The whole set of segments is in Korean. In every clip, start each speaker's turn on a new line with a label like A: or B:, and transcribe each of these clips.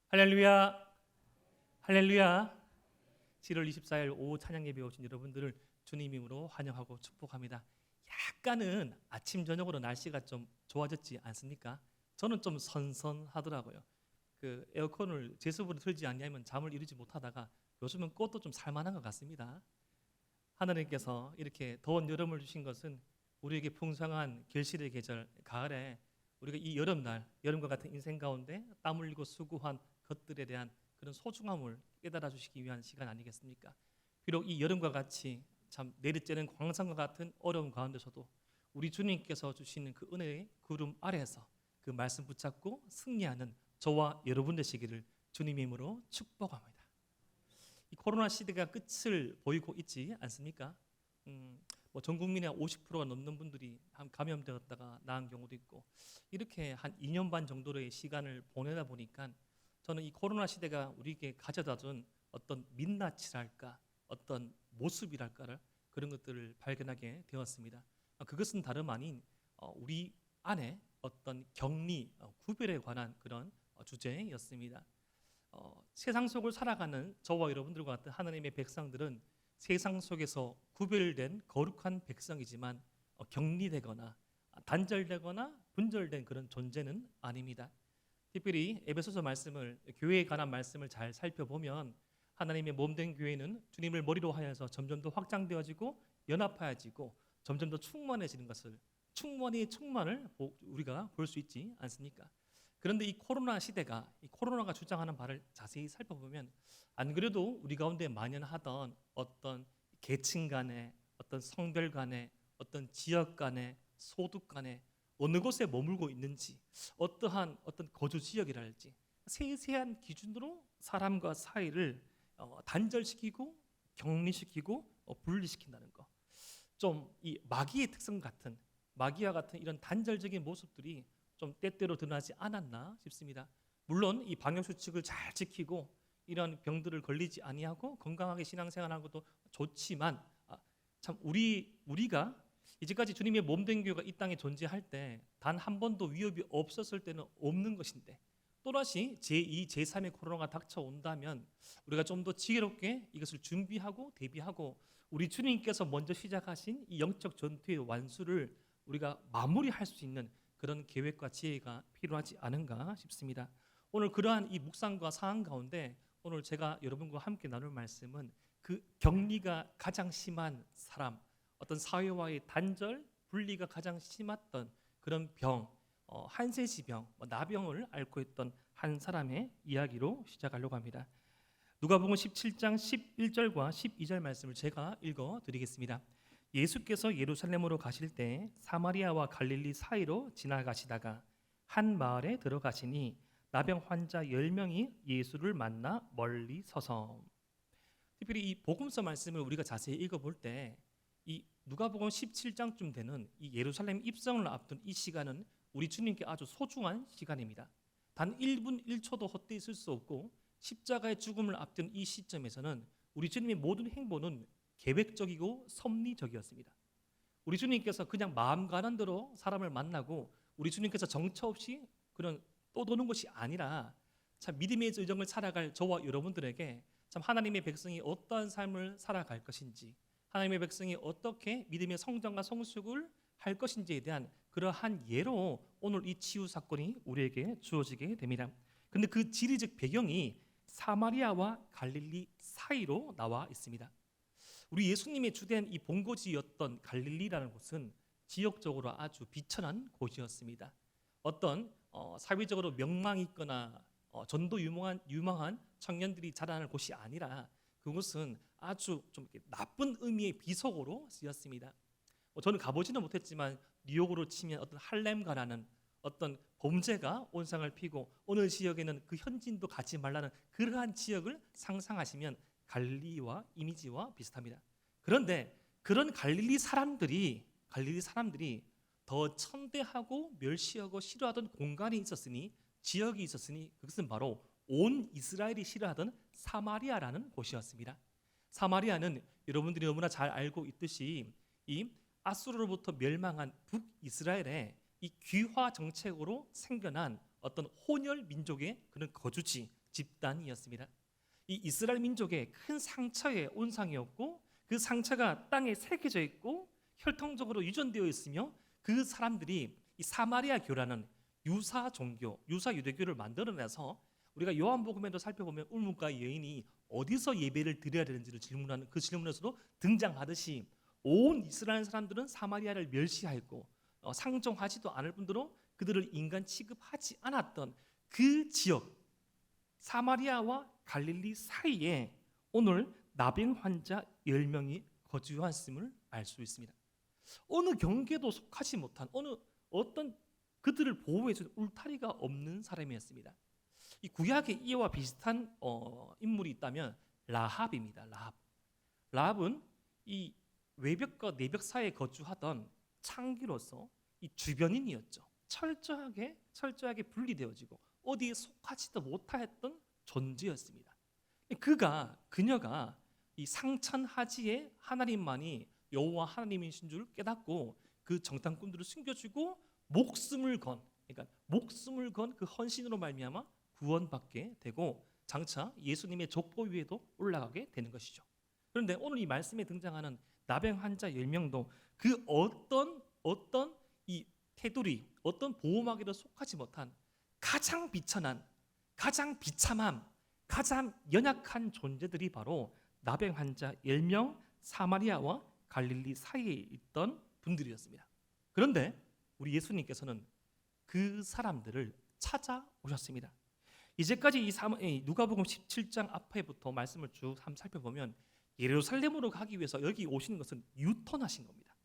A: 할렐루야, 할렐루야. 7월 24일 오후 찬양 예배 오신 여러분들을 주님 이름으로 환영하고 축복합니다. 약간은 아침 저녁으로 날씨가 좀 좋아졌지 않습니까? 저는 좀 선선하더라고요. 그 에어컨을 제습으로 틀지 않냐면 잠을 이루지 못하다가 요즘은 꽃도 좀 살만한 것 같습니다. 하나님께서 이렇게 더운 여름을 주신 것은 우리에게 풍성한 결실의 계절 가을에 우리가 이 여름날, 여름과 같은 인생 가운데 땀 흘리고 수고한 것들에 대한 그런 소중함을 깨달아 주시기 위한 시간 아니겠습니까? 비록 이 여름과 같이 참 내리쬐는 광선과 같은 어려움 가운데서도 우리 주님께서 주시는 그 은혜의 구름 아래에서 그 말씀 붙잡고 승리하는 저와 여러분 되시기를 주님의 이름으로 축복합니다. 이 코로나 시대가 끝을 보이고 있지 않습니까? 전 국민의 50%가 넘는 분들이 감염되었다가 나은 경우도 있고 이렇게 한 2년 반 정도의 시간을 보내다 보니까 저는 이 코로나 시대가 우리에게 가져다준 어떤 민낯이랄까 어떤 모습이랄까를 그런 것들을 발견하게 되었습니다. 그것은 다름 아닌 우리 안에 어떤 격리, 구별에 관한 그런 주제였습니다. 세상 속을 살아가는 저와 여러분들과 같은 하나님의 백성들은 세상 속에서 구별된 거룩한 백성이지만 격리되거나 단절되거나 분절된 그런 존재는 아닙니다. 특별히 에베소서 말씀을 교회에 관한 말씀을 잘 살펴보면 하나님의 몸된 교회는 주님을 머리로 하여서 점점 더 확장되어지고 연합하여지고 점점 더 충만해지는 것을 충만을 우리가 볼 수 있지 않습니까? 그런데 이 코로나 시대가 이 코로나가 주장하는 바를 자세히 살펴보면 안 그래도 우리 가운데 만연하던 어떤 계층 간의 어떤 성별 간의 어떤 지역 간의 소득 간의 어느 곳에 머물고 있는지 어떠한 어떤 거주 지역이랄지 세세한 기준으로 사람과 사이를 단절시키고 격리시키고 분리시킨다는 거. 좀 이 마귀의 특성 같은 마귀와 같은 이런 단절적인 모습들이 좀 때때로 드러나지 않았나 싶습니다. 물론 이 방역 수칙을 잘 지키고 이런 병들을 걸리지 아니하고 건강하게 신앙생활하는 것도 좋지만 참 우리가 이제까지 주님의 몸된 교회가 이 땅에 존재할 때 단 한 번도 위협이 없었을 때는 없는 것인데 또다시 제2, 제3의 코로나가 닥쳐온다면 우리가 좀 더 지혜롭게 이것을 준비하고 대비하고 우리 주님께서 먼저 시작하신 이 영적 전투의 완수를 우리가 마무리할 수 있는 그런 계획과 지혜가 필요하지 않은가 싶습니다. 오늘 그러한 이 묵상과 상황 가운데 오늘 제가 여러분과 함께 나눌 말씀은 그 격리가 가장 심한 사람, 어떤 사회와의 단절, 분리가 가장 심했던 그런 병, 한세시병, 나병을 앓고 있던 한 사람의 이야기로 시작하려고 합니다. 누가복음 17장 11절과 12절 말씀을 제가 읽어드리겠습니다. 예수께서 예루살렘으로 가실 때 사마리아와 갈릴리 사이로 지나가시다가 한 마을에 들어가시니 나병 환자 10명이 예수를 만나 멀리 서서 특별히 이 복음서 말씀을 우리가 자세히 읽어볼 때 이 누가복음 17장쯤 되는 이 예루살렘 입성을 앞둔 이 시간은 우리 주님께 아주 소중한 시간입니다. 단 1분 1초도 헛되이 있을 수 없고 십자가의 죽음을 앞둔 이 시점에서는 우리 주님의 모든 행보는 계획적이고 섭리적이었습니다. 우리 주님께서 그냥 마음 가는 대로 사람을 만나고 우리 주님께서 정처 없이 그런 떠도는 것이 아니라 참 믿음의 여정을 살아갈 저와 여러분들에게 참 하나님의 백성이 어떠한 삶을 살아갈 것인지 하나님의 백성이 어떻게 믿음의 성장과 성숙을 할 것인지에 대한 그러한 예로 오늘 이 치유 사건이 우리에게 주어지게 됩니다. 그런데 그 지리적 배경이 사마리아와 갈릴리 사이로 나와 있습니다. 우리 예수님의 주된 이 본거지였던 갈릴리라는 곳은 지역적으로 아주 비천한 곳이었습니다. 어떤 사회적으로 명망이 있거나 전도 유망한 청년들이 자라는 곳이 아니라 그곳은 아주 좀 나쁜 의미의 비속어로 쓰였습니다. 저는 가보지는 못했지만 뉴욕으로 치면 어떤 할렘가라는 어떤 범죄가 온상을 피고 어느 지역에는 그 현지인도 가지 말라는 그러한 지역을 상상하시면 갈릴리와 이미지와 비슷합니다. 그런데 그런 갈릴리 사람들이 더 천대하고 멸시하고 싫어하던 공간이 있었으니 지역이 있었으니 그것은 바로 온 이스라엘이 싫어하던 사마리아라는 곳이었습니다. 사마리아는 여러분들이 너무나 잘 알고 있듯이 이 아수르로부터 멸망한 북이스라엘의 이 귀화 정책으로 생겨난 어떤 혼혈 민족의 그런 거주지 집단이었습니다. 이 이스라엘 민족의 큰 상처의 온상이었고 그 상처가 땅에 새겨져 있고 혈통적으로 유전되어 있으며 그 사람들이 이 사마리아 교라는 유사 종교, 유사 유대교를 만들어내서 우리가 요한복음에도 살펴보면 울문가 여인이 어디서 예배를 드려야 되는지를 질문하는 그 질문에서도 등장하듯이 온 이스라엘 사람들은 사마리아를 멸시하였고 상종하지도 않을 뿐더러 그들을 인간 취급하지 않았던 그 지역 사마리아와 갈릴리 사이에 오늘 나병 환자 10명이 거주했음을 알 수 있습니다. 어느 경계도 속하지 못한 어떤 그들을 보호해줄 울타리가 없는 사람이었습니다. 이 구약의 이와 비슷한 인물이 있다면 라합입니다. 라합은 이 외벽과 내벽 사이에 거주하던 창기로서 이 주변인이었죠. 철저하게 분리되어지고 어디에 속하지도 못했던 존재였습니다. 그녀가 이 상천하지에 하나님만이 여호와 하나님이신 줄 깨닫고 그 정탐꾼들을 숨겨주고 목숨을 건 그 헌신으로 말미암아 구원받게 되고 장차 예수님의 족보 위에도 올라가게 되는 것이죠. 그런데 오늘 이 말씀에 등장하는 나병 환자 10명도 그 어떤 이 테두리, 어떤 보호막에도 속하지 못한 가장 비천한, 가장 비참함, 가장 연약한 존재들이 바로 나병 환자 10명 사마리아와 갈릴리 사이에 있던 분들이었습니다. 그런데 우리 예수님께서는 그 사람들을 찾아오셨습니다. 이제까지 이 누가복음 17장 앞에부터 말씀을 쭉 한번 살펴보면 예루살렘으로 가기 위해서 여기 오시는 것은 유턴하신 겁니다.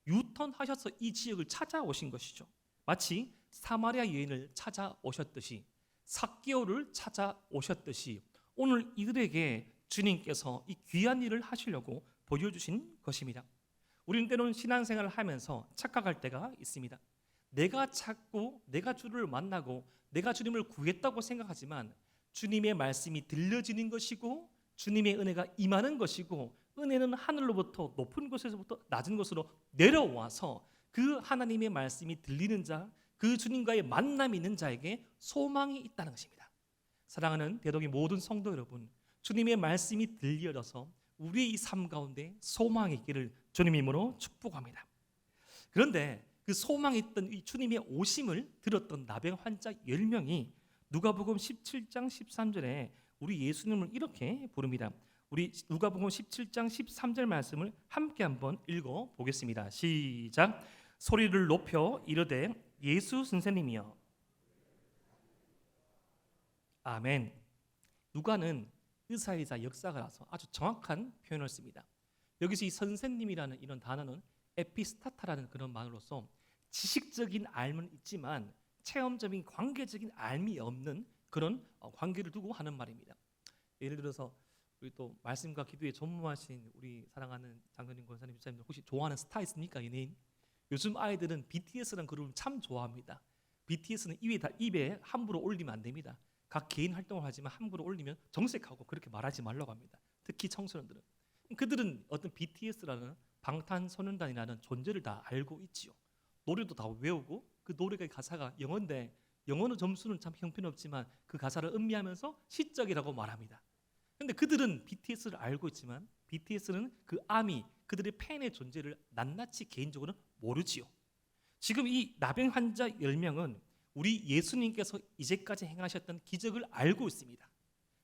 A: 유턴하셔서 이 지역을 찾아오신 것이죠. 마치 사마리아 여인을 찾아오셨듯이 삭개오를 찾아오셨듯이 오늘 이들에게 주님께서 이 귀한 일을 하시려고 보여주신 것입니다. 우리는 때로는 신앙생활을 하면서 착각할 때가 있습니다. 내가 찾고 내가 주를 만나고 내가 주님을 구했다고 생각하지만 주님의 말씀이 들려지는 것이고 주님의 은혜가 임하는 것이고 은혜는 하늘로부터 높은 곳에서부터 낮은 곳으로 내려와서 그 하나님의 말씀이 들리는 자, 그 주님과의 만남이 있는 자에게 소망이 있다는 것입니다. 사랑하는 대동의 모든 성도 여러분, 주님의 말씀이 들려져서 우리의 이 삶 가운데 소망이 있기를 주님 이름으로 축복합니다. 그런데 그 소망이 있던 이 주님의 오심을 들었던 나병 환자 10명이 누가복음 17장 13절에 우리 예수님을 이렇게 부릅니다. 우리 누가복음 17장 13절 말씀을 함께 한번 읽어 보겠습니다. 시작. 소리를 높여 이르되 예수 선생님이여. 아멘. 누가는 의사이자 역사가라서 아주 정확한 표현을 씁니다. 여기서 이 선생님이라는 이런 단어는 에피스타타라는 그런 말로서 지식적인 알은 있지만 체험적인 관계적인 알미 없는 그런 관계를 두고 하는 말입니다. 예를 들어서 우리 또 말씀과 기도에 전무하신 우리 사랑하는 장로님, 권사님, 집사님들 혹시 좋아하는 스타 있습니까? 연예인? 요즘 아이들은 BTS라는 그룹을 참 좋아합니다. BTS는 입에 함부로 올리면 안 됩니다. 각 개인 활동을 하지만 함부로 올리면 정색하고 그렇게 말하지 말라고 합니다. 특히 청소년들은. 그들은 어떤 BTS라는 방탄소년단이라는 존재를 다 알고 있지요. 노래도 다 외우고 그 노래의 가사가 영어인데 영어는 점수는 참 형편없지만 그 가사를 음미하면서 시적이라고 말합니다. 그런데 그들은 BTS를 알고 있지만 BTS는 그 아미, 그들의 팬의 존재를 낱낱이 개인적으로는 모르지요. 지금 이 나병 환자 10명은 우리 예수님께서 이제까지 행하셨던 기적을 알고 있습니다.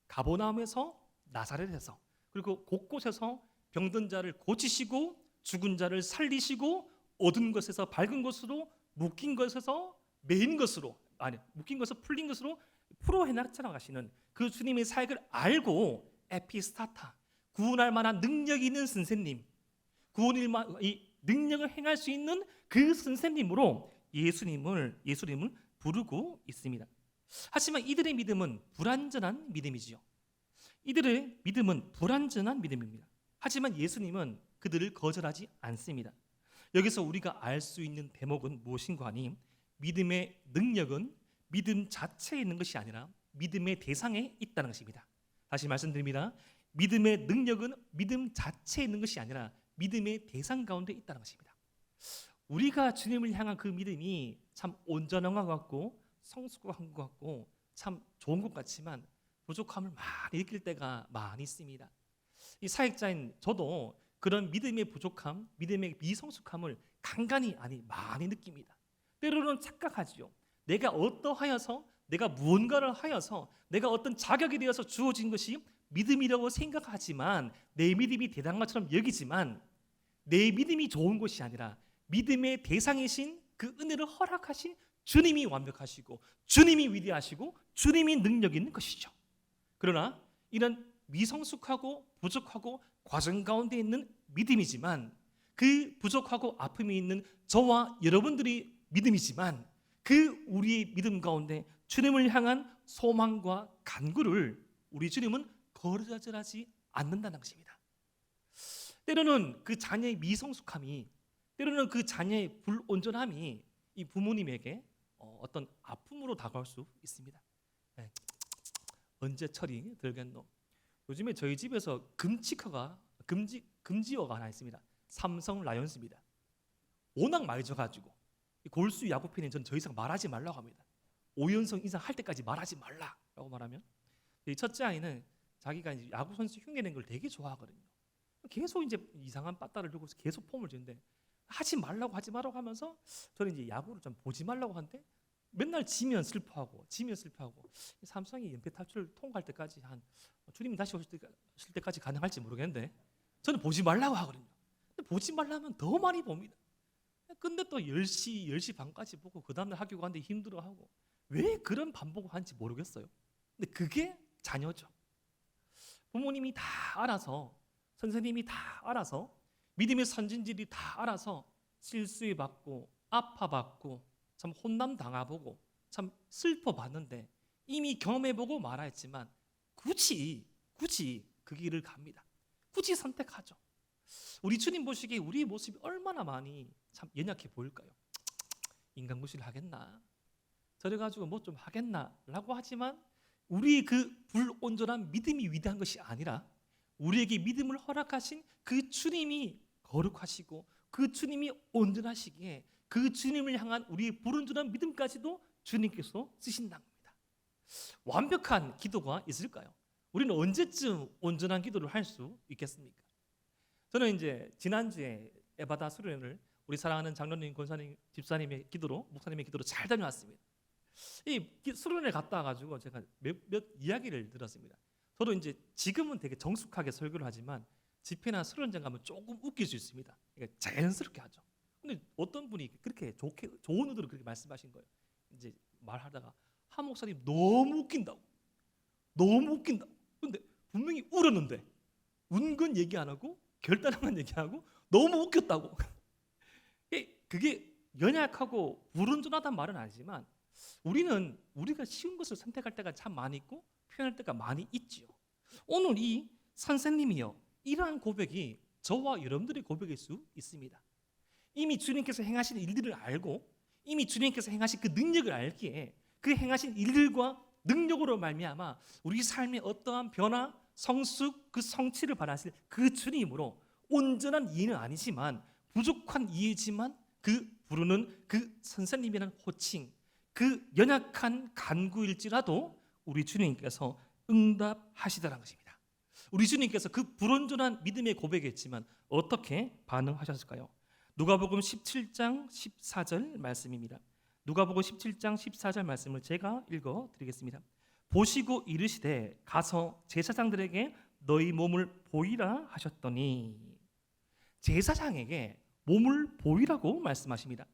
A: 가버나움에서 나사렛에서 그리고 곳곳에서 병든 자를 고치시고 죽은 자를 살리시고 어두운 것에서 밝은 것으로 묶인 것에서 매인 것으로 묶인 것에서 풀린 것으로 풀어해 나가시는 그 주님의 사역을 알고 에피스타타 구원할 만한 능력이 있는 선생님 이 능력을 행할 수 있는 그 선생님으로 예수님을 부르고 있습니다. 하지만 이들의 믿음은 불완전한 믿음이지요. 이들의 믿음은 불완전한 믿음입니다. 하지만 예수님은 그들을 거절하지 않습니다. 여기서 우리가 알 수 있는 대목은 무엇인가 하니 믿음의 능력은 믿음 자체에 있는 것이 아니라 믿음의 대상에 있다는 것입니다. 다시 말씀드립니다. 믿음의 능력은 믿음 자체에 있는 것이 아니라 믿음의 대상 가운데 있다는 것입니다. 우리가 주님을 향한 그 믿음이 참 온전한 것 같고 성숙한 것 같고 참 좋은 것 같지만 부족함을 많이 느낄 때가 많이 있습니다. 이 사역자인 저도 그런 믿음의 부족함, 믿음의 미성숙함을 간간히 많이 느낍니다. 때로는 착각하지요. 내가 어떠하여서, 내가 무언가를 하여서, 내가 어떤 자격이 되어서 주어진 것이 믿음이라고 생각하지만, 내 믿음이 대단한 것처럼 여기지만, 내 믿음이 좋은 것이 아니라 믿음의 대상이신 그 은혜를 허락하신 주님이 완벽하시고, 주님이 위대하시고, 주님이 능력 있는 것이죠. 그러나 이런 미성숙하고 부족하고 과정 가운데 있는 믿음이지만, 그 부족하고 아픔이 있는 저와 여러분들이 믿음이지만, 그 우리의 믿음 가운데 주님을 향한 소망과 간구를 우리 주님은 거절하지 않는다는 것입니다. 때로는 그 자녀의 미성숙함이, 때로는 그 자녀의 불온전함이 이 부모님에게 어떤 아픔으로 다가올 수 있습니다. 네. 언제 철이 들겠노? 요즘에 저희 집에서 금지어가 하나 있습니다. 삼성 라이온스입니다. 워낙 많이 져가지고 골수 야구팬은 전 더 이상 말하지 말라고 합니다. 5연승 이상 할 때까지 말하지 말라라고 말하면, 이 첫째 아이는 자기가 이제 야구 선수 흉내낸 걸 되게 좋아하거든요. 계속 이제 이상한 빠따를 들고 계속 폼을 주는데, 하지 말라고 하면서 저는 이제 야구를 좀 보지 말라고 하는데 맨날 지면 슬퍼하고 삼성이 연패 탈출을 통과할 때까지 한 주님이 다시 오실 때까지 가능할지 모르겠는데 저는 보지 말라고 하거든요. 근데 보지 말라면 더 많이 봅니다. 근데 또 10시 반까지 보고 그 다음날 학교 가는데 힘들어하고, 왜 그런 반복을 하는지 모르겠어요. 근데 그게 자녀죠. 부모님이 다 알아서, 선생님이 다 알아서, 믿음의 선진들이 다 알아서 실수해 받고 아파받고 참 혼남 당해보고 참 슬퍼봤는데 이미 경험해보고 말하였지만 굳이 그 길을 갑니다. 굳이 선택하죠. 우리 주님 보시기에 우리의 모습이 얼마나 많이 참 연약해 보일까요? 인간무시를 하겠나? 저래가지고 뭐 좀 하겠나? 라고 하지만 우리 그 불온전한 믿음이 위대한 것이 아니라 우리에게 믿음을 허락하신 그 주님이 거룩하시고 그 주님이 온전하시기에 그 주님을 향한 우리의 불온전한 믿음까지도 주님께서 쓰신다는 겁니다. 완벽한 기도가 있을까요? 우리는 언제쯤 온전한 기도를 할 수 있겠습니까? 저는 이제 지난주에 에바다 수련을 우리 사랑하는 장로님, 권사님, 집사님의 기도로, 목사님의 기도로 잘 다녀왔습니다. 이 수련회 갔다 와가지고 제가 몇 이야기를 들었습니다. 저도 이제 지금은 되게 정숙하게 설교를 하지만 집회나 수련장 가면 조금 웃길 수 있습니다. 그러니까 자연스럽게 하죠. 근데 어떤 분이 그렇게 좋은 의도로 그렇게 말씀하신 거예요. 이제 말하다가 한 목사님 너무 웃긴다고. 근데 분명히 울었는데 운 건 얘기 안 하고 결단한 건 얘기하고 너무 웃겼다고. 그게 연약하고 불온전하다는 말은 아니지만 우리가 쉬운 것을 선택할 때가 참 많이 있고 표현할 때가 많이 있지요. 오늘 이 선생님이요, 이러한 고백이 저와 여러분들의 고백일 수 있습니다. 이미 주님께서 행하신 일들을 알고 이미 주님께서 행하신 그 능력을 알기에 그 행하신 일들과 능력으로 말미암아 우리 삶의 어떠한 변화, 성숙, 그 성취를 바라실 그 주님으로 온전한 이해는 아니지만 부족한 이해지만 그 부르는 그 선생님이라는 호칭, 그 연약한 간구일지라도 우리 주님께서 응답하시더라는 것입니다. 우리 주님께서 그 불온전한 믿음의 고백했지만 어떻게 반응하셨을까요? 누가복음 17장 14절 말씀입니다. 누가복음 17장 14절 말씀을 제가 읽어드리겠습니다. 보시고 이르시되 가서 제사장들에게 너희 몸을 보이라 하셨더니, 제사장에게 몸을 보이라고 말씀하십니다.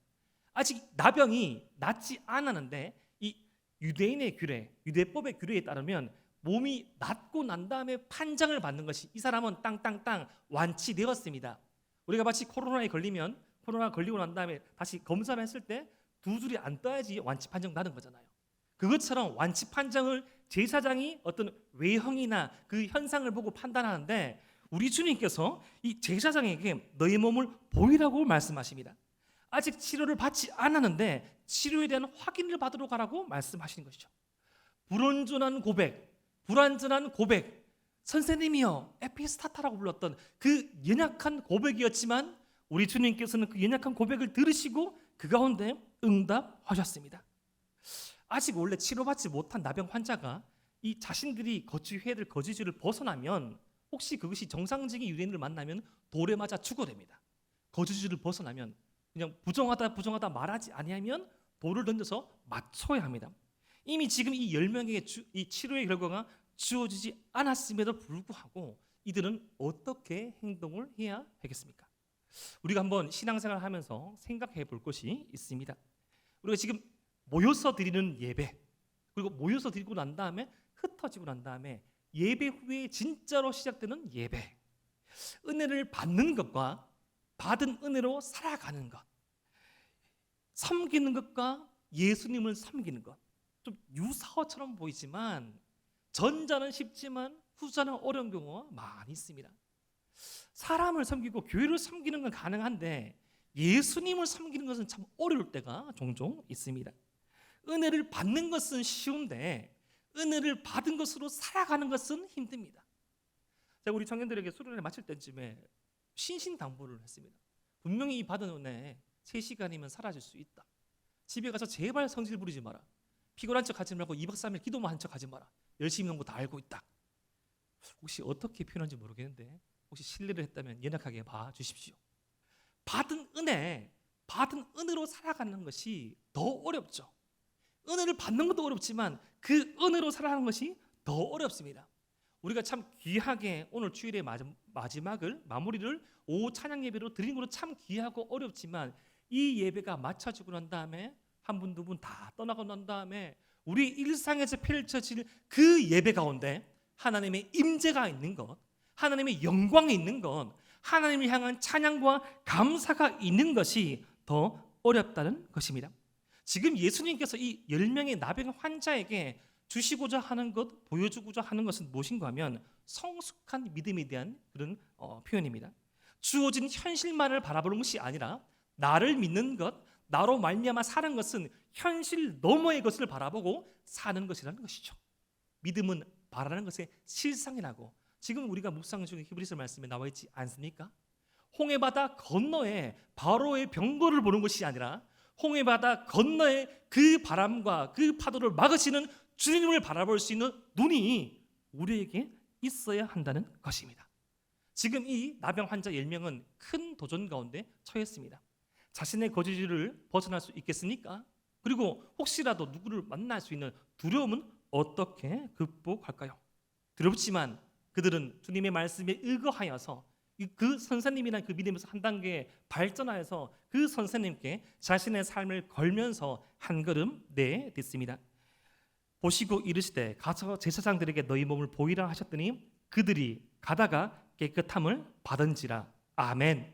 A: 아직 나병이 낫지 않았는데 이 유대인의 규례, 유대법의 규례에 따르면 몸이 낫고 난 다음에 판정을 받는 것이 이 사람은 땅땅땅 완치되었습니다. 우리가 마치 코로나 걸리고 난 다음에 다시 검사를 했을 때 두 줄이 안 떠야지 완치 판정 나는 거잖아요. 그것처럼 완치 판정을 제사장이 어떤 외형이나 그 현상을 보고 판단하는데 우리 주님께서 이 제사장에게 너희 몸을 보이라고 말씀하십니다. 아직 치료를 받지 않았는데 치료에 대한 확인을 받으러 가라고 말씀하시는 것이죠. 불완전한 고백, 선생님이여 에피스타타라고 불렀던 그 연약한 고백이었지만 우리 주님께서는 그 연약한 고백을 들으시고 그 가운데 응답하셨습니다. 아직 원래 치료받지 못한 나병 환자가 이 자신들이 거주해야 될 거주지를 벗어나면 혹시 그것이 정상적인 유대인을 만나면 돌에 맞아 죽어야 됩니다. 거주지를 벗어나면 그냥 부정하다 말하지 아니하면 돌을 던져서 맞춰야 합니다. 이미 지금 이 10명에게 이 치료의 결과가 주어지지 않았음에도 불구하고 이들은 어떻게 행동을 해야 하겠습니까? 우리가 한번 신앙생활을 하면서 생각해 볼 것이 있습니다. 우리가 지금 모여서 드리는 예배, 그리고 모여서 드리고 난 다음에 흩어지고 난 다음에 예배 후에 진짜로 시작되는 예배, 은혜를 받는 것과 받은 은혜로 살아가는 것, 섬기는 것과 예수님을 섬기는 것, 좀 유사어처럼 보이지만 전자는 쉽지만 후자는 어려운 경우가 많이 있습니다. 사람을 섬기고 교회를 섬기는 건 가능한데 예수님을 섬기는 것은 참 어려울 때가 종종 있습니다. 은혜를 받는 것은 쉬운데 은혜를 받은 것으로 살아가는 것은 힘듭니다. 제가 우리 청년들에게 수련회 마칠 때쯤에 신신당부를 했습니다. 분명히 이 받은 은혜 3시간이면 사라질 수 있다. 집에 가서 제발 성질 부리지 마라. 피곤한 척 하지 말고 2박 3일 기도만 한 척 하지 마라. 열심히 하는 거 다 알고 있다. 혹시 어떻게 표현하는지 모르겠는데 혹시 실례를 했다면 연약하게 봐주십시오. 받은 은혜로 살아가는 것이 더 어렵죠. 은혜를 받는 것도 어렵지만 그 은혜로 살아가는 것이 더 어렵습니다. 우리가 참 귀하게 오늘 주일의 마무리를 오후 찬양 예배로 드리는 것도 참 귀하고 어렵지만 이 예배가 마쳐지고 난 다음에 한 분, 두 분 다 떠나고 난 다음에 우리 일상에서 펼쳐질 그 예배 가운데 하나님의 임재가 있는 것, 하나님의 영광이 있는 것, 하나님을 향한 찬양과 감사가 있는 것이 더 어렵다는 것입니다. 지금 예수님께서 이 10명의 나병 환자에게 주시고자 하는 것, 보여주고자 하는 것은 무엇인가 하면 성숙한 믿음에 대한 그런 표현입니다. 주어진 현실만을 바라보는 것이 아니라 나를 믿는 것, 나로 말미암아 사는 것은 현실 너머의 것을 바라보고 사는 것이라는 것이죠. 믿음은 바라는 것의 실상이라고 지금 우리가 묵상 중에 히브리서 말씀에 나와 있지 않습니까? 홍해바다 건너에 바로의 병거를 보는 것이 아니라 홍해바다 건너에 그 바람과 그 파도를 막으시는 주님을 바라볼 수 있는 눈이 우리에게 있어야 한다는 것입니다. 지금 이 나병 환자 10명은 큰 도전 가운데 처했습니다. 자신의 거주지를 벗어날 수 있겠습니까? 그리고 혹시라도 누구를 만날 수 있는 두려움은 어떻게 극복할까요? 두렵지만 그들은 주님의 말씀에 의거하여서 그 선생님이란 그 믿음에서 한 단계 발전하여서 그 선생님께 자신의 삶을 걸면서 한 걸음 내딛습니다. 보시고 이르시되 가서 제사장들에게 너희 몸을 보이라 하셨더니 그들이 가다가 깨끗함을 받은지라. 아멘.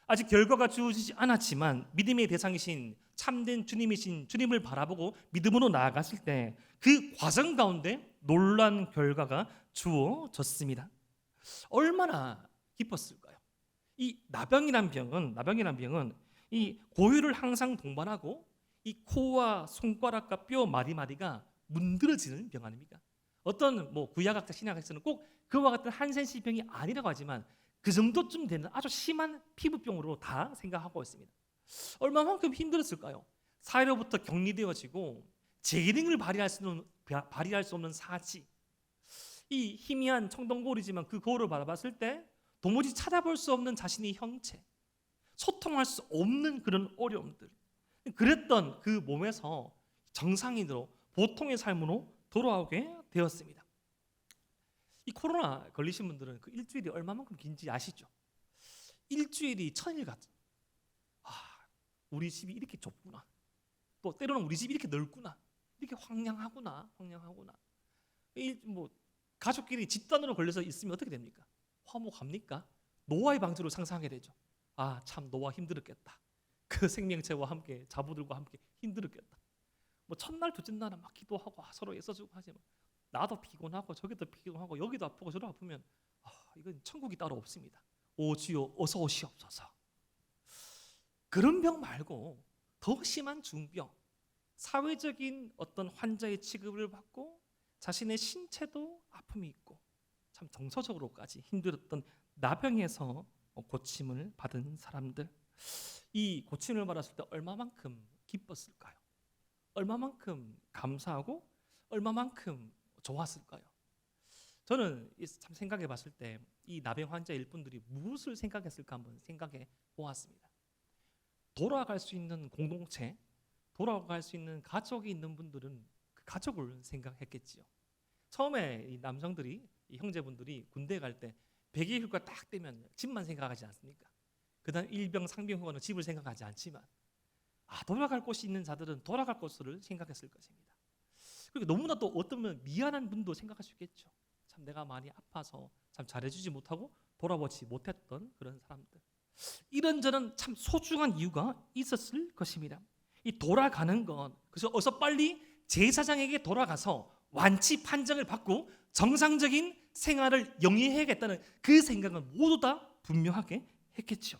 A: 아직 결과가 주어지지 않았지만 믿음의 대상이신 참된 주님이신 주님을 바라보고 믿음으로 나아갔을 때 그 과정 가운데 놀란 결과가 주어졌습니다. 얼마나 기뻤을까요? 이 나병이란 병은 이 고유를 항상 동반하고 이 코와 손가락과 뼈 마디마디가 문드러지는 병 아닙니까? 어떤 구약학자 신약학자는 꼭 그와 같은 한센시 병이 아니라고 하지만 그 정도쯤 되는 아주 심한 피부병으로 다 생각하고 있습니다. 얼마만큼 힘들었을까요? 사회로부터 격리되어지고 재능을 발휘할 수 없는 사지, 이 희미한 청동거울이지만 그 거울을 바라봤을 때 도무지 찾아볼 수 없는 자신의 형체, 소통할 수 없는 그런 어려움들, 그랬던 그 몸에서 정상인으로 보통의 삶으로 돌아오게 되었습니다. 이 코로나 걸리신 분들은 그 일주일이 얼마만큼 긴지 아시죠? 일주일이 천일 같죠. 우리 집이 이렇게 좁구나. 또 때로는 우리 집이 이렇게 넓구나. 이렇게 황량하구나. 가족끼리 집단으로 걸려서 있으면 어떻게 됩니까? 화목합니까? 노아의 방주로 상상하게 되죠. 참 노아 힘들었겠다. 그 생명체와 함께 자부들과 함께 힘들었겠다. 첫날 둘째 날은 막 기도하고 서로 애써주고 하지만 나도 피곤하고 저기도 피곤하고 여기도 아프고 저도 아프면 이건 천국이 따로 없습니다. 오 주여 어서 오시옵소서. 그런 병 말고 더 심한 중병, 사회적인 어떤 환자의 취급을 받고 자신의 신체도 아픔이 있고 참 정서적으로까지 힘들었던 나병에서 고침을 받은 사람들, 이 고침을 받았을 때 얼마만큼 기뻤을까요? 얼마만큼 감사하고 얼마만큼 좋았을까요? 저는 참 생각해 봤을 때 이 나병 환자 일꾼들이 무엇을 생각했을까 한번 생각해 보았습니다. 돌아갈 수 있는 공동체, 돌아갈 수 있는 가족이 있는 분들은 그 가족을 생각했겠지요. 처음에 이 남성들이, 이 형제분들이 군대 갈 때 100일 휴가 딱 되면 집만 생각하지 않습니까? 그다음 일병, 상병 후에는 집을 생각하지 않지만 돌아갈 곳이 있는 자들은 돌아갈 곳을 생각했을 것입니다. 그리고 너무나 또 어떤 미안한 분도 생각할 수 있겠죠. 참 내가 많이 아파서 참 잘해주지 못하고 돌아보지 못했던 그런 사람들, 이런저런 참 소중한 이유가 있었을 것입니다. 이 돌아가는 건 그래서 어서 빨리 제사장에게 돌아가서 완치 판정을 받고 정상적인 생활을 영위해야겠다는 그 생각은 모두 다 분명하게 했겠죠.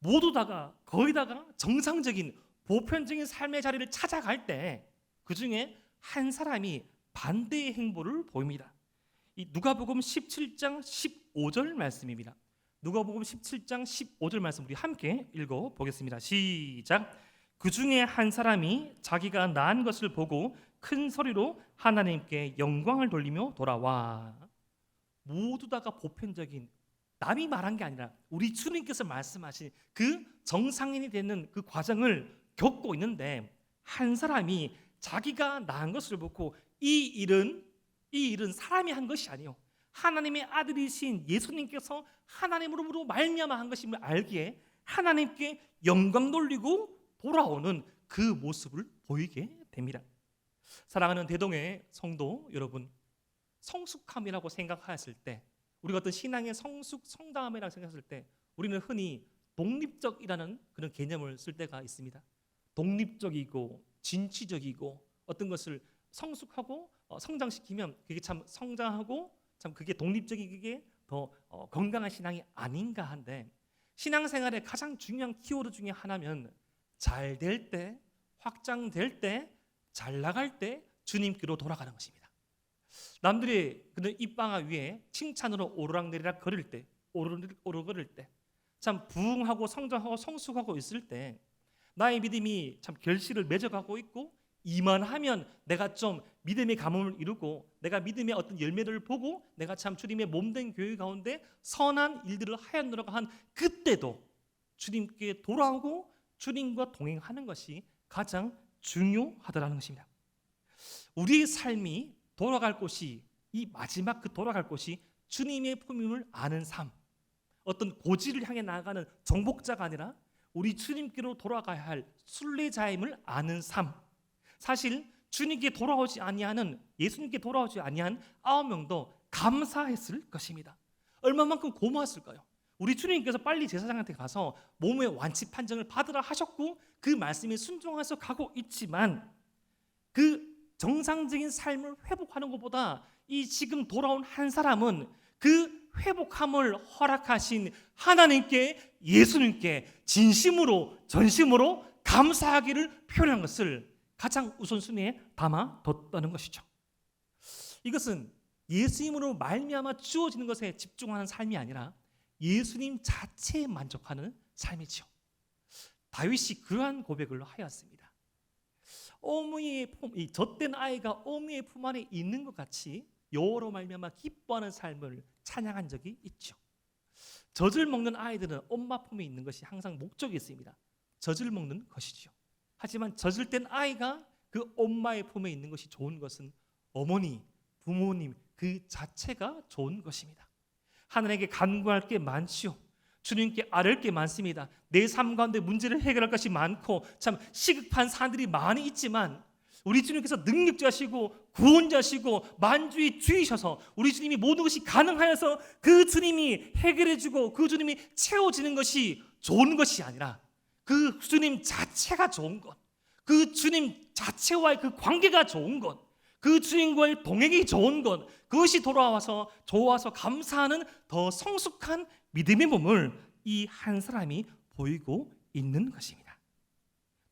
A: 모두 다가 거의 다가 정상적인 보편적인 삶의 자리를 찾아갈 때 그 중에 한 사람이 반대의 행보를 보입니다. 이 누가복음 17장 15절 말씀입니다. 누가복음 17장 15절 말씀 우리 함께 읽어 보겠습니다. 시작. 그 중에 한 사람이 자기가 낳은 것을 보고 큰 소리로 하나님께 영광을 돌리며 돌아와. 모두 다가 보편적인, 남이 말한 게 아니라 우리 주님께서 말씀하신 그 정상인이 되는 그 과정을 겪고 있는데, 한 사람이 자기가 낳은 것을 보고 이 일은 사람이 한 것이 아니요 하나님의 아들이신 예수님께서 하나님으로부터 말미암아 한 것임을 알기에 하나님께 영광 돌리고 돌아오는 그 모습을 보이게 됩니다. 사랑하는 대동의 성도 여러분, 성숙함이라고 생각하였을 때, 우리가 어떤 신앙의 성장함이라고 생각했을 때 우리는 흔히 독립적이라는 그런 개념을 쓸 때가 있습니다. 독립적이고 진취적이고 어떤 것을 성숙하고 성장시키면 그게 참 성장하고 참 그게 독립적이게 더 건강한 신앙이 아닌가 한데, 신앙생활의 가장 중요한 키워드 중에 하나면 잘 될 때, 확장될 때, 잘 나갈 때 주님께로 돌아가는 것입니다. 남들이 그 입방아 위에 칭찬으로 오르락내리락 걸을 때, 오르걸을 때, 참 부흥하고 성장하고 성숙하고 있을 때 나의 믿음이 참 결실을 맺어가고 있고, 이만하면 내가 좀 믿음의 가뭄을 이루고 내가 믿음의 어떤 열매를 보고 내가 참 주님의 몸된 교회 가운데 선한 일들을 하였노라고 한 그때도 주님께 돌아오고 주님과 동행하는 것이 가장 중요하다는 것입니다. 우리의 삶이 돌아갈 곳이, 이 마지막 그 돌아갈 곳이 주님의 품임을 아는 삶, 어떤 고지를 향해 나아가는 정복자가 아니라 우리 주님께로 돌아가야 할 순례자임을 아는 삶. 사실 주님께 돌아오지 아니하는, 예수님께 돌아오지 아니한 9명도 감사했을 것입니다. 얼마만큼 고마웠을까요? 우리 주님께서 빨리 제사장한테 가서 몸의 완치 판정을 받으라 하셨고 그 말씀에 순종해서 가고 있지만, 그 정상적인 삶을 회복하는 것보다 이 지금 돌아온 한 사람은 그 회복함을 허락하신 하나님께, 예수님께 진심으로 전심으로 감사하기를 표현한 것을 가장 우선순위에 담아뒀다는 것이죠. 이것은 예수님으로 말미암아 주어지는 것에 집중하는 삶이 아니라 예수님 자체에 만족하는 삶이죠. 다윗이 그러한 고백을 하였습니다. 어머니의 품, 이 젖된 아이가 어머니의 품 안에 있는 것 같이 여호와로 말미암아 기뻐하는 삶을 찬양한 적이 있죠. 젖을 먹는 아이들은 엄마 품에 있는 것이 항상 목적이 있습니다. 젖을 먹는 것이죠. 하지만 젖을 뗀 아이가 그 엄마의 품에 있는 것이 좋은 것은 어머니, 부모님 그 자체가 좋은 것입니다. 하나님께 간구할 게 많지요. 주님께 아뢰을 게 많습니다. 내 삶 가운데 문제를 해결할 것이 많고 참 시급한 사안들이 많이 있지만 우리 주님께서 능력자시고 구원자시고 만주의 주이셔서 우리 주님이 모든 것이 가능하여서 그 주님이 해결해주고 그 주님이 채워지는 것이 좋은 것이 아니라 그 주님 자체가 좋은 것, 그 주님 자체와의 그 관계가 좋은 것, 그 주님과의 동행이 좋은 것, 그것이 돌아와서 좋아서 감사하는 더 성숙한 믿음의 몸을 이 한 사람이 보이고 있는 것입니다.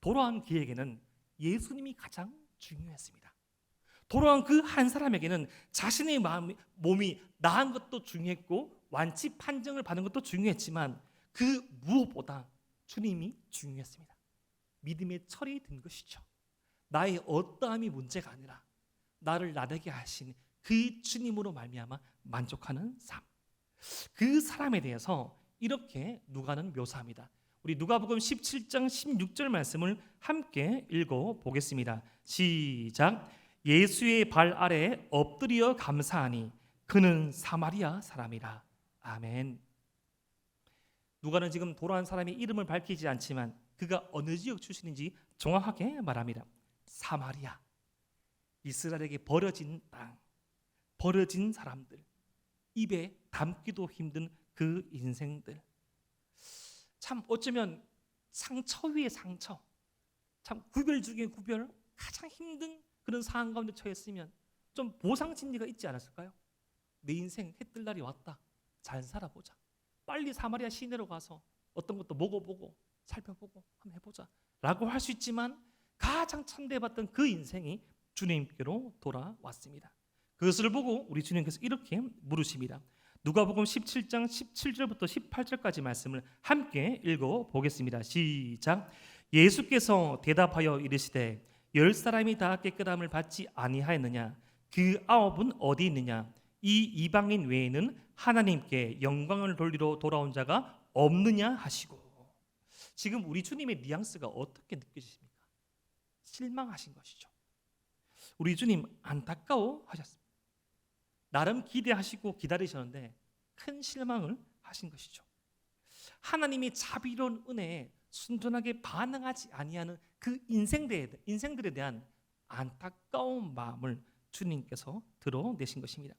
A: 돌아온 그에게는 예수님이 가장 중요했습니다. 돌아온 그 한 사람에게는 자신의 몸이 나은 것도 중요했고 완치 판정을 받는 것도 중요했지만 그 무엇보다 주님이 중요했습니다. 믿음의 철이 든 것이죠. 나의 어떠함이 문제가 아니라 나를 나되게 하신 그 주님으로 말미암아 만족하는 삶. 그 사람에 대해서 이렇게 누가는 묘사합니다. 우리 누가복음 17장 16절 말씀을 함께 읽어 보겠습니다. 시작. 예수의 발 아래 엎드려 감사하니 그는 사마리아 사람이라. 아멘. 누가는 지금 돌아온 사람의 이름을 밝히지 않지만 그가 어느 지역 출신인지 정확하게 말합니다. 사마리아. 이스라엘에게 버려진 땅, 버려진 사람들, 입에 담기도 힘든 그 인생들. 참 어쩌면 상처 위에 상처, 참 구별 중에 구별, 가장 힘든 그런 상황 가운데 처했으면 좀 보상 심리가 있지 않았을까요? 내 인생 해 뜰 날이 왔다, 잘 살아보자, 빨리 사마리아 시내로 가서 어떤 것도 먹어보고 살펴보고 한번 해보자 라고 할 수 있지만 가장 참대받던 그 인생이 주님께로 돌아왔습니다. 그것을 보고 우리 주님께서 이렇게 물으십니다. 누가복음 17장 17절부터 18절까지 말씀을 함께 읽어 보겠습니다. 시작. 예수께서 대답하여 이르시되 10사람이 다 깨끗함을 받지 아니하였느냐? 그 9은 어디 있느냐? 이 이방인 외에는 하나님께 영광을 돌리러 돌아온 자가 없느냐 하시고. 지금 우리 주님의 뉘앙스가 어떻게 느껴지십니까? 실망하신 것이죠. 우리 주님 안타까워하셨습니다. 나름 기대하시고 기다리셨는데 큰 실망을 하신 것이죠. 하나님의 자비로운 은혜에 순전하게 반응하지 아니하는 그 인생들에 대한 안타까운 마음을 주님께서 드러내신 것입니다.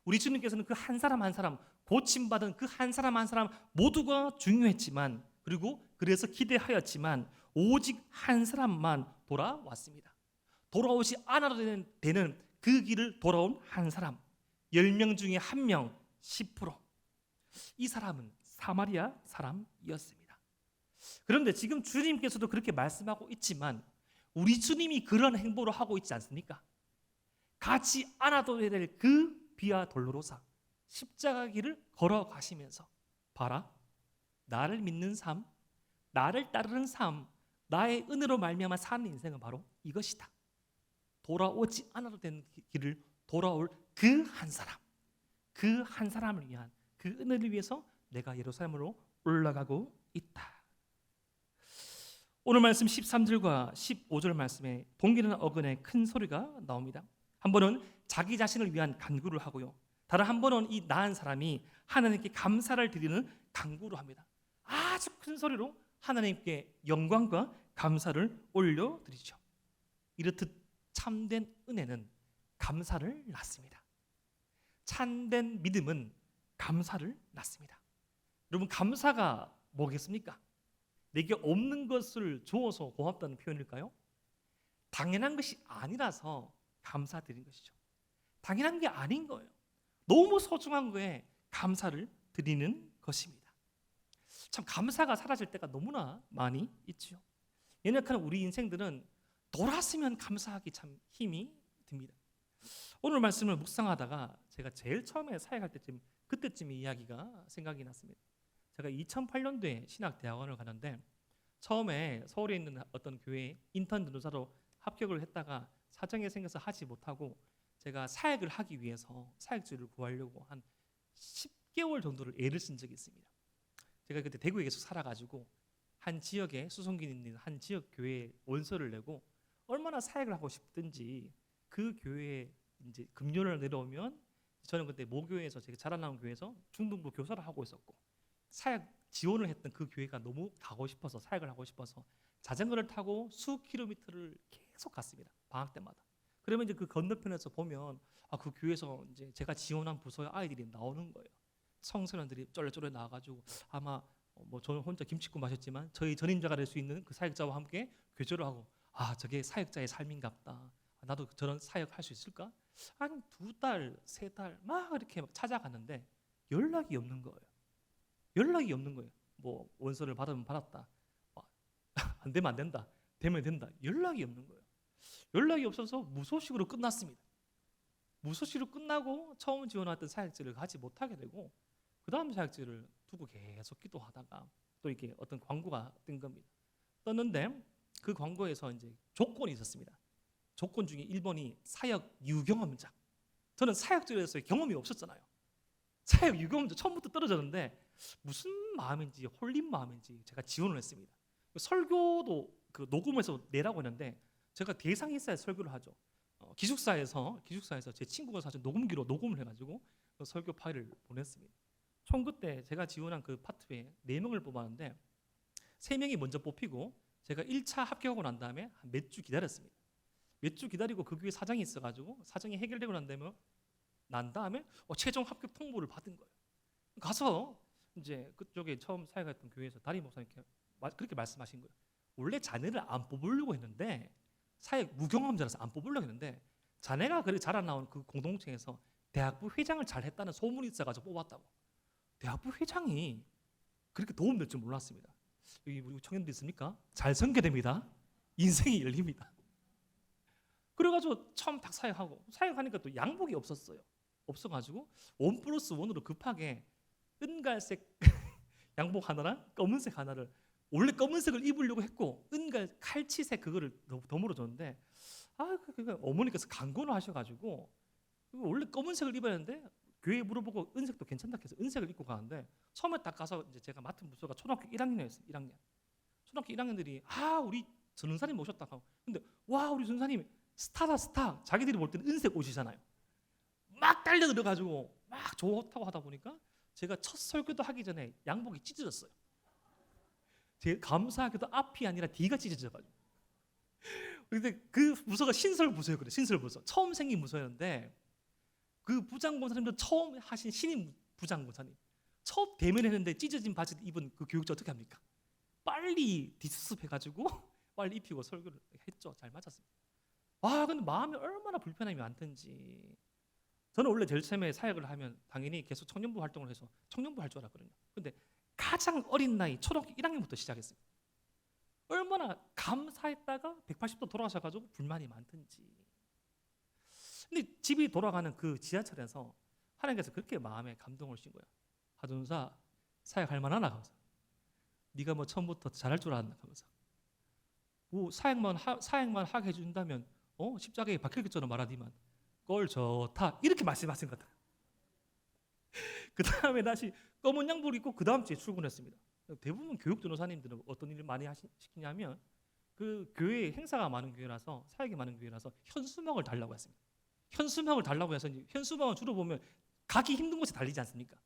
A: 우리 주님께서는 그 한 사람 한 사람, 고침받은 그 한 사람 한 사람 모두가 중요했지만, 그리고 그래서 기대하였지만 오직 한 사람만 돌아왔습니다. 돌아오지 않아도 되는 그 길을 돌아온 한 사람, 10명 중에 1명, 10%. 이 사람은 사마리아 사람이었습니다. 그런데 지금 주님께서도 그렇게 말씀하고 있지만 우리 주님이 그런 행보를 하고 있지 않습니까? 가지 않아도 될 그 비아 돌로로사 십자가 길을 걸어가시면서 봐라, 나를 믿는 삶, 나를 따르는 삶, 나의 은혜로 말미암아 사는 인생은 바로 이것이다. 돌아오지 않아도 되는 길을 돌아올 그 한 사람, 그 한 사람을 위한 그 은혜를 위해서 내가 예루살렘으로 올라가고 있다. 오늘 말씀 13절과 15절 말씀에 동일한 어근의 큰 소리가 나옵니다. 한 번은 자기 자신을 위한 간구를 하고요, 다른 한 번은 이 나은 사람이 하나님께 감사를 드리는 간구를 합니다. 아주 큰 소리로 하나님께 영광과 감사를 올려드리죠. 이렇듯 참된 은혜는 감사를 낳습니다. 참된 믿음은 감사를 낳습니다. 여러분, 감사가 뭐겠습니까? 내게 없는 것을 주어서 고맙다는 표현일까요? 당연한 것이 아니라서 감사드린 것이죠. 당연한 게 아닌 거예요. 너무 소중한 거에 감사를 드리는 것입니다. 참 감사가 사라질 때가 너무나 많이 있죠. 연약한 우리 인생들은 돌았으면 감사하기 참 힘이 듭니다. 오늘 말씀을 묵상하다가 제가 제일 처음에 사역할 때쯤, 그때쯤 이야기가 생각이 났습니다. 제가 2008년도에 신학대학원을 가는데 처음에 서울에 있는 어떤 교회에 인턴 전도사로 합격을 했다가 사정이 생겨서 하지 못하고 제가 사역을 하기 위해서 사역지를 구하려고 한 10개월 정도를 애를 쓴 적이 있습니다. 제가 그때 대구에 계속 살아가지고 한 지역에 수송기 있는 한 지역 교회에 원서를 내고 얼마나 사역을 하고 싶든지 그 교회에 이제 금요일 내려오면, 저는 그때 모교에서 제가 자라나온 교회에서 중등부 교사를 하고 있었고 사역 지원을 했던 그 교회가 너무 가고 싶어서, 사역을 하고 싶어서 자전거를 타고 수 킬로미터를 계속 갔습니다. 방학 때마다. 그러면 이제 그 건너편에서 보면 그 교회에서 이제 제가 지원한 부서의 아이들이 나오는 거예요. 청소년들이 쫄래쫄래 나와가지고 아마 뭐 저는 혼자 김치국 마셨지만 저희 전임자가 될 수 있는 그 사역자와 함께 교제를 하고, 저게 사역자의 삶인갑다. 나도 저런 사역 할 수 있을까? 한 2달, 3달 막 이렇게 막 찾아갔는데 연락이 없는 거예요. 연락이 없는 거예요. 뭐 원서를 받으면 받았다, 안 되면 안 된다, 되면 된다. 연락이 없는 거예요. 연락이 없어서 무소식으로 끝났습니다. 무소식으로 끝나고 처음 지원했던 사역지를 가지 못하게 되고 그 다음 사역지를 두고 계속 기도하다가 또 이렇게 어떤 광고가 뜬 겁니다. 떴는데 그 광고에서 이제 조건이 있었습니다. 조건 중에 1번이 사역 유경험자. 저는 사역자로서의 경험이 없었잖아요. 사역 유경험자 처음부터 떨어졌는데 무슨 마음인지 홀린 마음인지 제가 지원을 했습니다. 설교도 그 녹음해서 내라고 했는데 제가 대상이 있어야 설교를 하죠. 기숙사에서 제 친구가 사준 녹음기로 녹음을 해가지고 그 설교 파일을 보냈습니다. 총 그때 제가 지원한 그 파트에 4명을 뽑았는데 3명이 먼저 뽑히고 제가 1차 합격하고 난 다음에 몇 주 기다렸습니다. 몇 주 기다리고 그 교회 사정이 있어가지고 사정이 해결되고 난 다음에 최종 합격 통보를 받은 거예요. 가서 이제 그쪽에 처음 사역했던 교회에서 담임 목사님께 그렇게 말씀하신 거예요. 원래 자네를 안 뽑으려고 했는데 사역 무경험자라서 안 뽑으려고 했는데 자네가 그렇게 자라나온 그 공동체에서 대학부 회장을 잘 했다는 소문이 있어가지고 뽑았다고. 대학부 회장이 그렇게 도움될 줄 몰랐습니다. 여기 우리 청년들 있습니까? 잘 선교됩니다. 인생이 열립니다. 그래가지고 처음 딱 사역하니까 또 양복이 없어가지고 1+1으로 급하게 은갈색 양복 하나랑 검은색 하나를, 원래 검은색을 입으려고 했고 은갈 칼치색 그거를 덤으로 줬는데 어머니께서 강권을 하셔가지고 원래 검은색을 입어야 하는데 교회에 물어보고 은색도 괜찮다 해서 은색을 입고 가는데 처음에 딱 가서 이제 제가 맡은 부서가 초등학교 1학년이었어요. 1학년. 초등학교 1학년들이 우리 전사님 모셨다 하고, 근데 와 우리 전사님 스타다 스타. 자기들이 볼 때는 은색 옷이잖아요. 막 달려 들어가지고 막 좋다고 하다 보니까 제가 첫 설교도 하기 전에 양복이 찢어졌어요. 제 감사하게도 앞이 아니라 뒤가 찢어져가지고. 근데 그 부서가 신설 부서예요. 그래, 신설 부서. 처음 생긴 부서였는데 그 부장권사님도 처음 하신 신임 부장권사님 처음 대면했는데 찢어진 바지 입은 그 교육자 어떻게 합니까? 빨리 디스습해가지고 빨리 입히고 설교를 했죠. 잘 맞았습니다. 근데 마음이 얼마나 불편함이 많던지. 저는 원래 제일 처음에 사역을 하면 당연히 계속 청년부 활동을 해서 청년부 할 줄 알았거든요. 근데 가장 어린 나이 초등학교 1학년부터 시작했어요. 얼마나 감사했다가 180도 돌아가셔가지고 불만이 많던지. 근데 집이 돌아가는 그 지하철에서 하나님께서 그렇게 마음에 감동을 주신 거야. 하준사 사역할 만하나? 하면서 네가 뭐 처음부터 잘할 줄 알았나? 하면서 뭐 사역만 하게 해준다면 십자가에 박혔겠처럼 말하디만 꼴 좋다 이렇게 말씀하신 것 같아요. 그 다음에 다시 검은 양복을 입고 그 다음 주에 출근했습니다. 대부분 교육 전도사님들은 어떤 일을 많이 시키냐면 그 교회 행사가 많은 교회라서 사역이 많은 교회라서 현수막을 달라고 했습니다. 현수막을 달라고 해서 현수막을 주로 보면 가기 힘든 곳에 달리지 않습니까?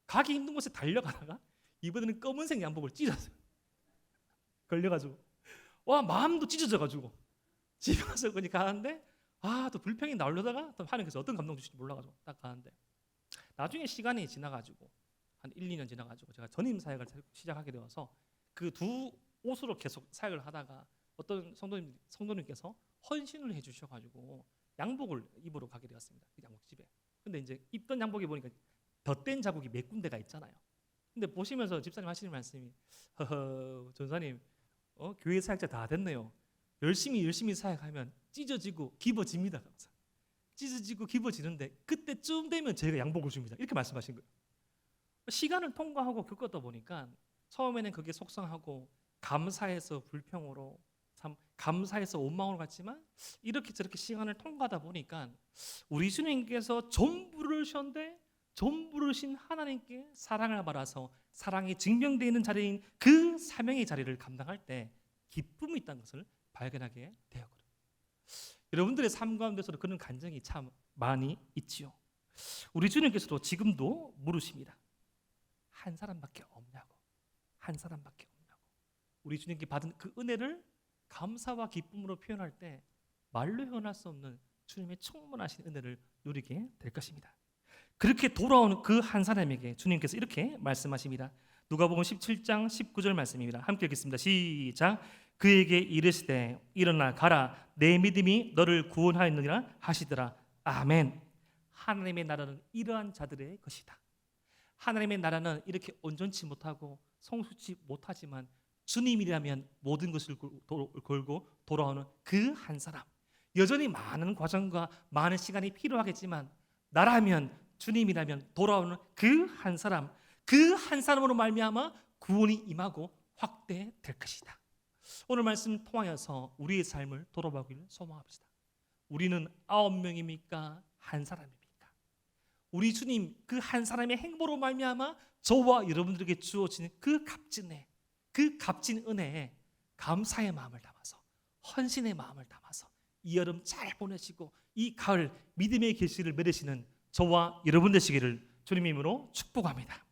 A: 가기 힘든 곳에 달려가다가 이번에는 검은색 양복을 찢었어요. 걸려가지고 마음도 찢어져가지고 집에 가서 가는데 또 불평이 나오려다가 또 하나님께서 어떤 감동 주실지 몰라가지고 딱 가는데 나중에 시간이 지나가지고 한 1, 2년 지나가지고 제가 전임 사역을 시작하게 되어서 그 두 옷으로 계속 사역을 하다가 어떤 성도님께서 헌신을 해주셔가지고 양복을 입으러 가게 되었습니다. 그 양복집에. 근데 이제 입던 양복에 보니까 덧댄 자국이 몇 군데가 있잖아요. 근데 보시면서 집사님 하시는 말씀이 전사님 교회 사역자 다 됐네요. 열심히 사역하면 찢어지고 기뻐집니다. 찢어지고 기뻐지는데 그때쯤 되면 저희가 양복을 줍니다. 이렇게 말씀하신 거예요. 시간을 통과하고 겪었다 보니까 처음에는 그게 속상하고 감사해서 불평으로 참 감사해서 원망으로 갔지만 이렇게 저렇게 시간을 통과하다 보니까 우리 주님께서 전부를 셨는데 전부를 신 하나님께 사랑을 받아서 사랑이 증명되어 있는 자리인 그 사명의 자리를 감당할 때 기쁨이 있다는 것을 발견하게 되었거든요. 여러분들의 삶 가운데서도 그런 간증이 참 많이 있지요. 우리 주님께서도 지금도 물으십니다. 한 사람밖에 없냐고. 한 사람밖에 없냐고. 우리 주님께 받은 그 은혜를 감사와 기쁨으로 표현할 때 말로 표현할 수 없는 주님의 충만하신 은혜를 누리게 될 것입니다. 그렇게 돌아오는 그 한 사람에게 주님께서 이렇게 말씀하십니다. 누가복음 17장 19절 말씀입니다. 함께 읽겠습니다. 시작. 그에게 이르시되 일어나 가라 내 믿음이 너를 구원하였느니라 하시더라. 아멘. 하나님의 나라는 이러한 자들의 것이다. 하나님의 나라는 이렇게 온전치 못하고 성숙치 못하지만 주님이라면 모든 것을 걸고 돌아오는 그 한 사람. 여전히 많은 과정과 많은 시간이 필요하겠지만 나라면 주님이라면 돌아오는 그 한 사람, 그 한 사람으로 말미암아 구원이 임하고 확대될 것이다. 오늘 말씀 통하여서 우리의 삶을 돌아보기를 소망합시다. 우리는 9명입니까? 한 사람입니까? 우리 주님 그 한 사람의 행보로 말미암아 저와 여러분들에게 주어지는 그 값진 은혜에 감사의 마음을 담아서, 헌신의 마음을 담아서 이 여름 잘 보내시고 이 가을 믿음의 결실을 맺으시는 저와 여러분 되시기를 주님 이름으로 축복합니다.